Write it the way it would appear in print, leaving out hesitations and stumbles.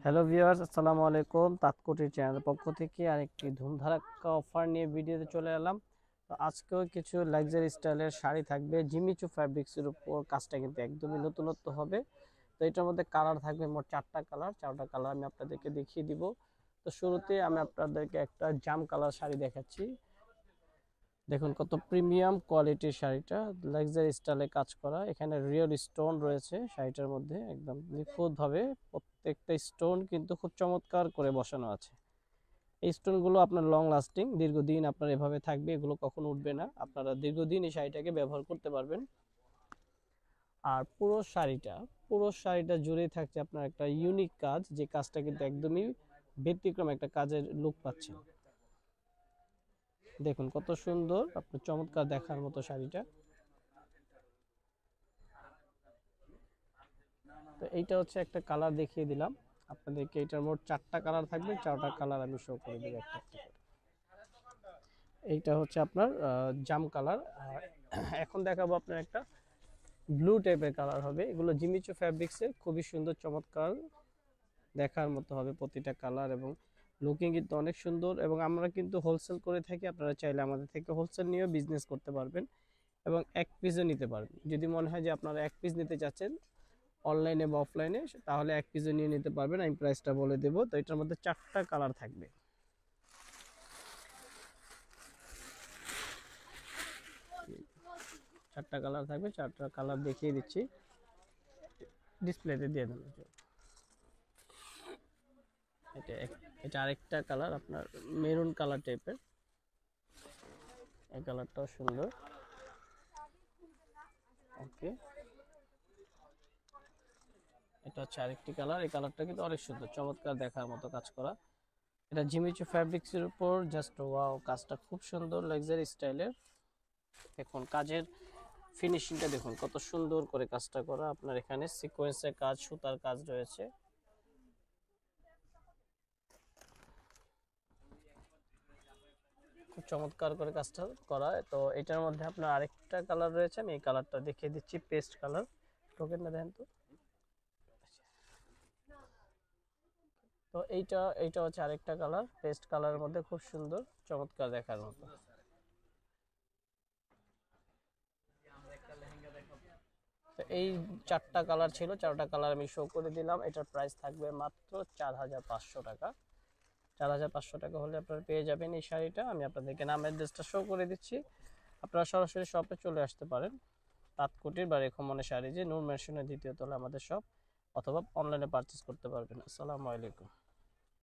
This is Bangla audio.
হ্যালো ভিউয়ার্স, আসসালামু আলাইকুম। তাৎকুটির চ্যানেলের পক্ষ থেকে আরেকটি ধুমধারাক্কা অফার নিয়ে ভিডিওতে চলে এলাম। তো আজকেও কিছু লাক্সারি স্টাইলের শাড়ি থাকবে জিমিচু ফ্যাব্রিক্সের উপর। কাজটা কিন্তু একদমই নতুনত্ব হবে। তো এটার মধ্যে কালার থাকবে মোট 4টা কালার। 4টা কালার আমি আপনাদেরকে দেখিয়ে দিব। তো শুরুতে আমি আপনাদেরকে একটা জাম কালার শাড়ি দেখাচ্ছি। দেখুন কত প্রিমিয়াম কোয়ালিটির শাড়িটা, লাক্সারি স্টাইলে কাজ করা। এখানে রিয়েল স্টোন রয়েছে শাড়িটার মধ্যে, একদম নিখুঁতভাবে প্রত্যেকটা স্টোন কিন্তু খুব চমৎকার করে বসানো আছে। এই স্টোনগুলো আপনার লং লাস্টিং, দীর্ঘদিন আপনার এভাবে থাকবে, এগুলো কখনো উঠবে না। আপনারা দীর্ঘদিন এই শাড়িটাকে ব্যবহার করতে পারবেন। আর পুরো শাড়িটা জুড়েই থাকছে আপনার একটা ইউনিক কাজ, যে কাজটা কিন্তু একদমই ব্যতিক্রম একটা কাজের লুক পাচ্ছেন। দেখুন কত সুন্দর, আপনার চমৎকার দেখার মতো শাড়িটা। তো এইটা হচ্ছে একটা কালার দেখিয়ে দিলাম আপনাদেরকে। এটার মোট 4টা কালার থাকবে, 4টা কালার আমি শো করে দিব একটা একটা করে। এইটা হচ্ছে আপনার জাম কালার। আর এখন দেখাবো আপনার একটা ব্লু টাইপের কালার হবে। এগুলো জিমিচু ফ্যাব্রিক্সের, খুবই সুন্দর চমৎকার দেখার মতো হবে প্রতিটা কালার, এবং লুকিং কিন্তু অনেক সুন্দর। এবং আমরা কিন্তু হোলসেল করে থাকি, আপনারা চাইলে আমাদের থেকে হোলসেল নিয়েও বিজনেস করতে পারবেন এবং এক পিসও নিতে পারবেন। যদি মনে হয় যে আপনারা এক পিস নিতে চাচ্ছেন অনলাইনে বা অফলাইনে, তাহলে এক পিসও নিয়ে নিতে পারবেন। আমি প্রাইসটা বলে দেবো। তো এটার মধ্যে 4টা কালার থাকবে। 4টা কালার থাকবে, 4টা কালার দেখিয়ে দিচ্ছি, ডিসপ্লেতে দিয়ে দেন। এটা এটা আরেকটা কালার, আপনার মেরুন কালার টাইপের। এই কালারটাও সুন্দর। ওকে, এটা হচ্ছে আরেকটি কালার। এই কালারটা কিন্তু অনেক সুন্দর, চমৎকার দেখার মতো কাজ করা। এটা জিমিচু ফ্যাব্রিক্সের উপর, জাস্ট ওয়াও, কাজটা খুব সুন্দর লাক্সারি স্টাইলের। দেখুন কাজের ফিনিশিংটা দেখুন কত সুন্দর করে কাজটা করা। আপনার এখানে সিকোয়েন্সের কাজ, সুতার কাজ রয়েছে। খুব চমৎকার করে কাজটা করা। তো এটার মধ্যে আপনার আরেকটা কালার রয়েছে, আমি এই কালারটা দেখিয়ে দিচ্ছি, পেস্ট কালার। টোকেন না দেন তো। তো এইটা হচ্ছে আরেকটা কালার, পেস্ট কালারের মধ্যে, খুব সুন্দর চমৎকার দেখার মতো। তো এই 4টা কালার ছিল, 4টা কালার আমি শো করে দিলাম। এটার প্রাইস থাকবে মাত্র 4500 টাকা। 4500 টাকা হলে আপনারা পেয়ে যাবেন এই শাড়িটা। আমি আপনাদেরকে নাম অ্যাড্রেসটা শো করে দিচ্ছি, আপনারা সরাসরি শপে চলে আসতে পারেন। তাঁতকুটির বা রেখমনে শাড়ি, যে নূর ম্যানশনের 2য় তলায় আমাদের শপ, অথবা অনলাইনে পারচেস করতে পারবেন। আসসালামু আলাইকুম।